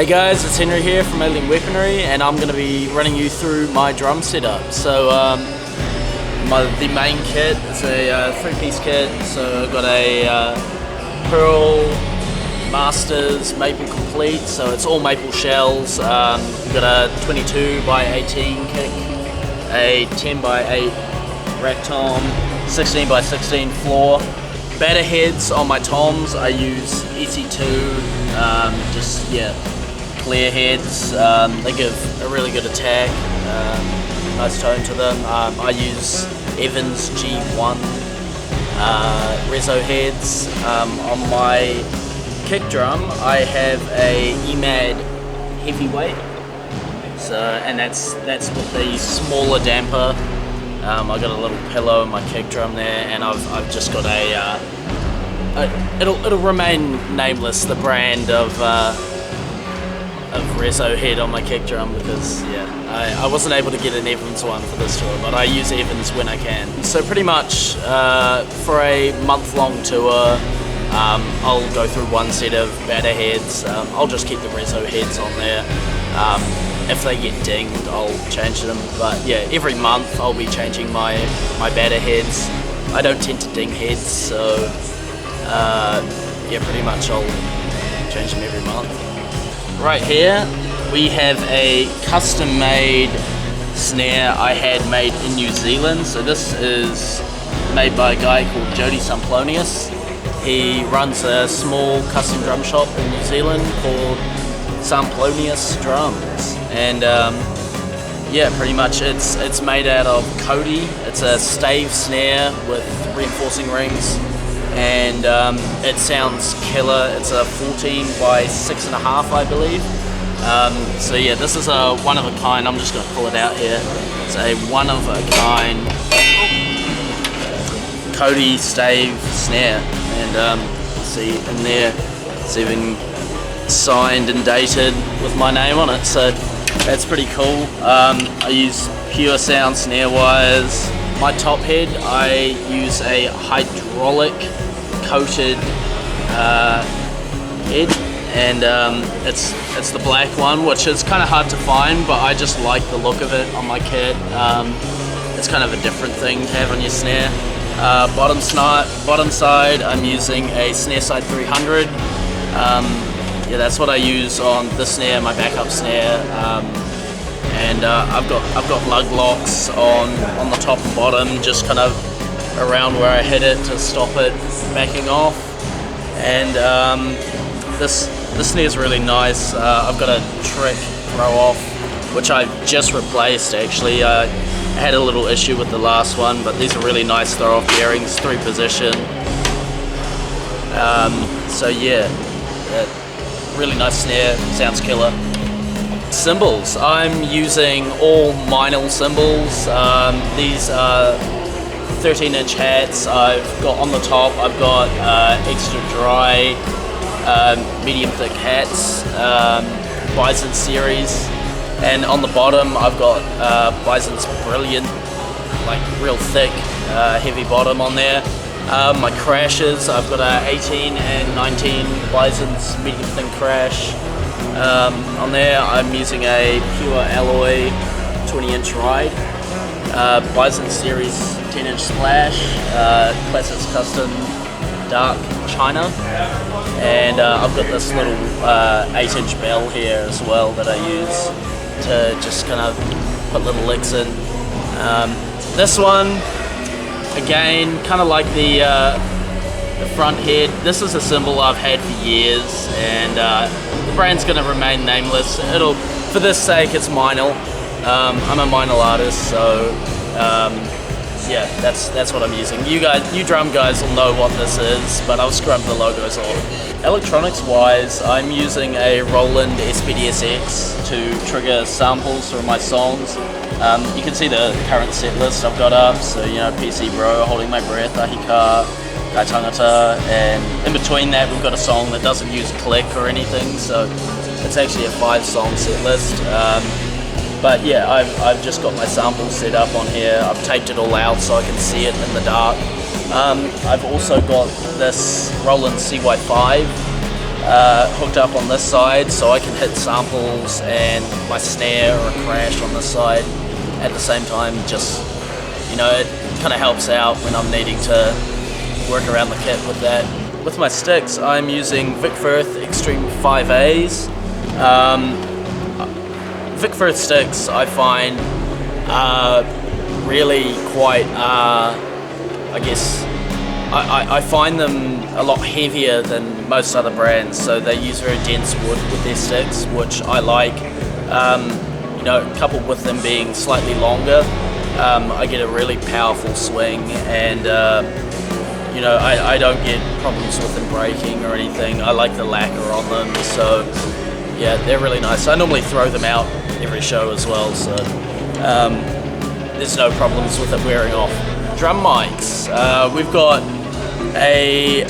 Hey guys, it's Henry here from Alien Weaponry, and I'm going to be running you through my drum setup. So the main kit is a three-piece kit. So I've got a Pearl Masters Maple Complete, so it's all maple shells. We've got a 22 by 18 kick, a 10 by 8 rack tom, 16 by 16 floor. Batter heads on my toms, I use EC2, clear heads. They give a really good attack, nice tone to them. I use Evans G1 Reso heads. On my kick drum, I have a EMAD heavyweight. So, and that's with the smaller damper. I got a little pillow in my kick drum there, and I've just got it'll remain nameless, the brand of Reso head on my kick drum, because I wasn't able to get an Evans one for this tour, but I use Evans when I can. So pretty much for a month-long tour, I'll go through one set of batter heads. I'll just keep the Reso heads on there. If they get dinged, I'll change them. But yeah, every month I'll be changing my batter heads. I don't tend to ding heads, so pretty much I'll change them every month. Right here we have a custom-made snare I had made in New Zealand. So this is made by a guy called Jody Samplonius. He runs a small custom drum shop in New Zealand called Samplonius Drums, and pretty much it's made out of Cody. It's a stave snare with reinforcing rings, and it sounds killer. It's a 14 by 6.5, I believe. So yeah, this is a one of a kind. I'm just going to pull it out here. It's a one of a kind Cody stave snare, and see in there, it's even signed and dated with my name on it, so that's pretty cool. I use pure sound snare wires. My top head, I use a hydraulic coated head, and it's the black one, which is kind of hard to find, but I just like the look of it on my kit. It's kind of a different thing to have on your snare. Bottom side, I'm using a snare side 300. That's what I use on the snare, my backup snare, and I've got lug locks on the top and bottom, just kind of around where I hit it to stop it backing off. And this snare is really nice. I've got a trick throw off, which I've just replaced actually. I had a little issue with the last one, but these are really nice throw off bearings, 3 position. So yeah. Really nice snare, sounds killer. Cymbals, I'm using all Meinl cymbals. These are 13-inch hats. I've got on the top, I've got extra dry, medium thick hats, Bison series, and on the bottom I've got Bison's Brilliant, like real thick, heavy bottom on there. My crashes, I've got a 18 and 19 Bison's medium thin crash. On there I'm using a pure alloy 20-inch ride, Bison series 10-inch splash, Classics Custom dark china, and I've got this little 8-inch bell here as well that I use to just kind of put little licks in. This one, again, kind of like the front head. This is a cymbal I've had for years, and the brand's going to remain nameless. For this sake, it's Meinl. I'm a Meinl artist, so that's what I'm using. You drum guys will know what this is, but I'll scrub the logos off. Electronics-wise, I'm using a Roland SPDSX to trigger samples for my songs. You can see the current set list I've got up, so PC Bro, Holding My Breath, Ahika, Kai Tangata, and in between that we've got a song that doesn't use click or anything, so it's actually a 5-song set list. But yeah, I've just got my samples set up on here. I've taped it all out so I can see it in the dark. I've also got this Roland CY5 hooked up on this side, so I can hit samples and my snare or a crash on this side at the same time. Just, you know, it kind of helps out when I'm needing to work around the kit with that. With my sticks, I'm using Vic Firth Extreme 5As. Vic Firth sticks I find really quite, I guess, I find them a lot heavier than most other brands, so they use very dense wood with their sticks, which I like. You know, coupled with them being slightly longer, I get a really powerful swing, and you know, I don't get problems with them breaking or anything. I like the lacquer on them, so yeah, they're really nice. I normally throw them out every show as well, so there's no problems with it wearing off. Drum mics. We've got a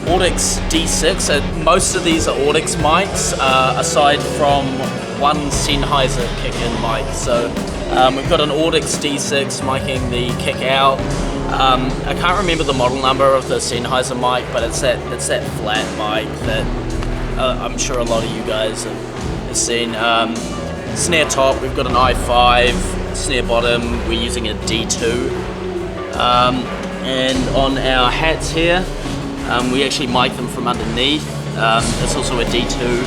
Audix D6. Most of these are Audix mics, aside from one Sennheiser kick-in mic. So we've got an Audix D6 miking the kick out. I can't remember the model number of the Sennheiser mic, but it's that flat mic that I'm sure a lot of you guys have seen. Snare top, we've got an i5. Snare bottom, we're using a D2. And on our hats here, we actually mic them from underneath. It's also a D2.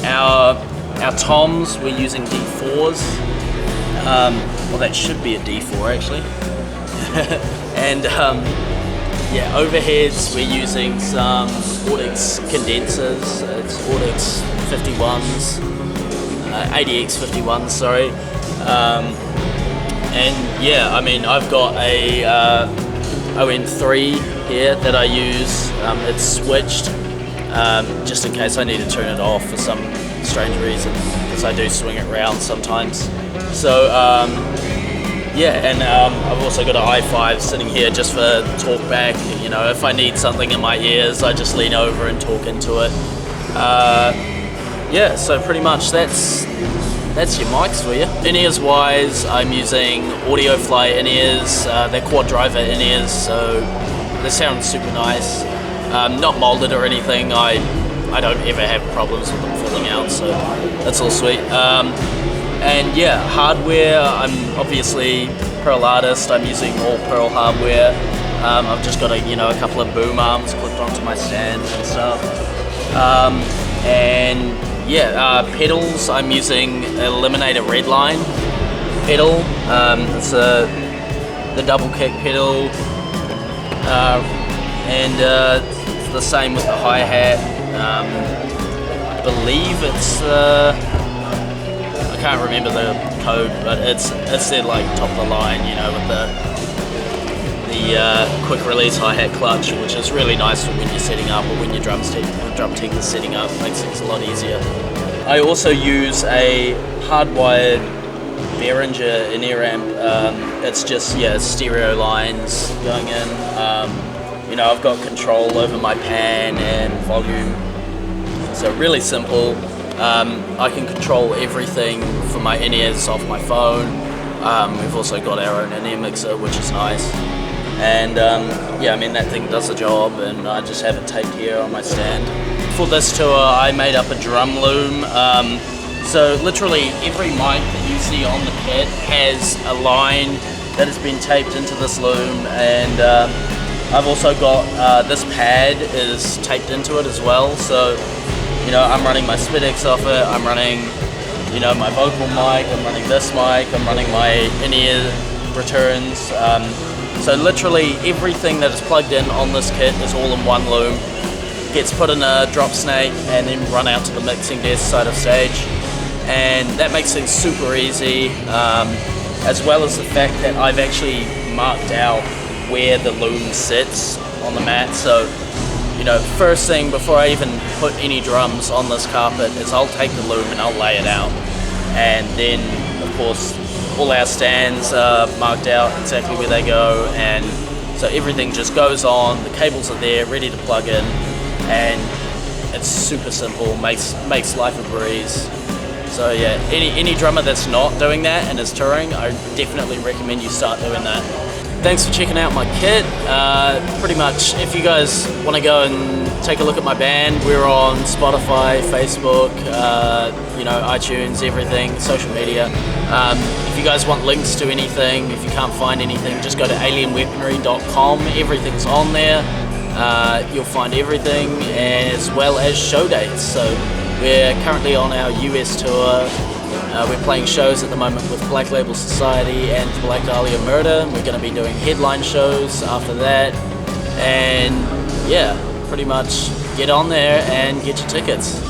Our toms, we're using D4s. Well, that should be a D4 actually. And yeah, overheads, we're using some Audix condensers. It's Audix 51s, ADX 51s, sorry. And yeah, I mean, I've got a ON3 here that I use. It's switched just in case I need to turn it off for some strange reason, because I do swing it around sometimes. So yeah, and I've also got an i5 sitting here just for talk back. You know, if I need something in my ears, I just lean over and talk into it. Yeah, so pretty much that's your mics for you. In-ears wise, I'm using AudioFly in-ears. They're quad driver in-ears, so they sound super nice. Not molded or anything. I don't ever have problems with them falling out, so that's all sweet. And yeah, hardware, I'm obviously Pearl artist. I'm using all Pearl hardware. I've just got a couple of boom arms clipped onto my stand and stuff. And yeah, pedals, I'm using Eliminator Redline pedal. It's the double kick pedal, and it's the same with the hi-hat. I believe it's I can't remember the code, but it's their like top of the line, you know, with the quick release hi-hat clutch, which is really nice for when you're setting up or when your drum tech is setting up. Makes things a lot easier. I also use a hardwired Behringer in-ear amp. It's just stereo lines going in. You know, I've got control over my pan and volume, so really simple. I can control everything from my in-ears off my phone. We've also got our own in-ear mixer, which is nice. And yeah, I mean, that thing does the job, and I just have it taped here on my stand. For this tour, I made up a drum loom. So literally every mic that you see on the kit has a line that has been taped into this loom, and I've also got this pad is taped into it as well. So, you know, I'm running my Spidex off it, I'm running, you know, my vocal mic, I'm running this mic, I'm running my in-ear returns. So literally everything that is plugged in on this kit is all in one loom. Gets put in a drop snake and then run out to the mixing desk side of stage. And that makes things super easy, as well as the fact that I've actually marked out where the loom sits on the mat. So, you know, first thing before I even put any drums on this carpet is I'll take the loom and I'll lay it out. And then, of course, all our stands are marked out exactly where they go, and so everything just goes on, the cables are there, ready to plug in, and it's super simple, makes life a breeze. So yeah, any drummer that's not doing that and is touring, I definitely recommend you start doing that. thanks for checking out my kit. Pretty much, if you guys want to go and take a look at my band, we're on Spotify, Facebook, iTunes, everything, social media. If you guys want links to anything, if you can't find anything, just go to alienweaponry.com. Everything's on there. You'll find everything, as well as show dates. So we're currently on our US tour. We're playing shows at the moment with Black Label Society and Black Dahlia Murder. We're going to be doing headline shows after that. And yeah, pretty much get on there and get your tickets.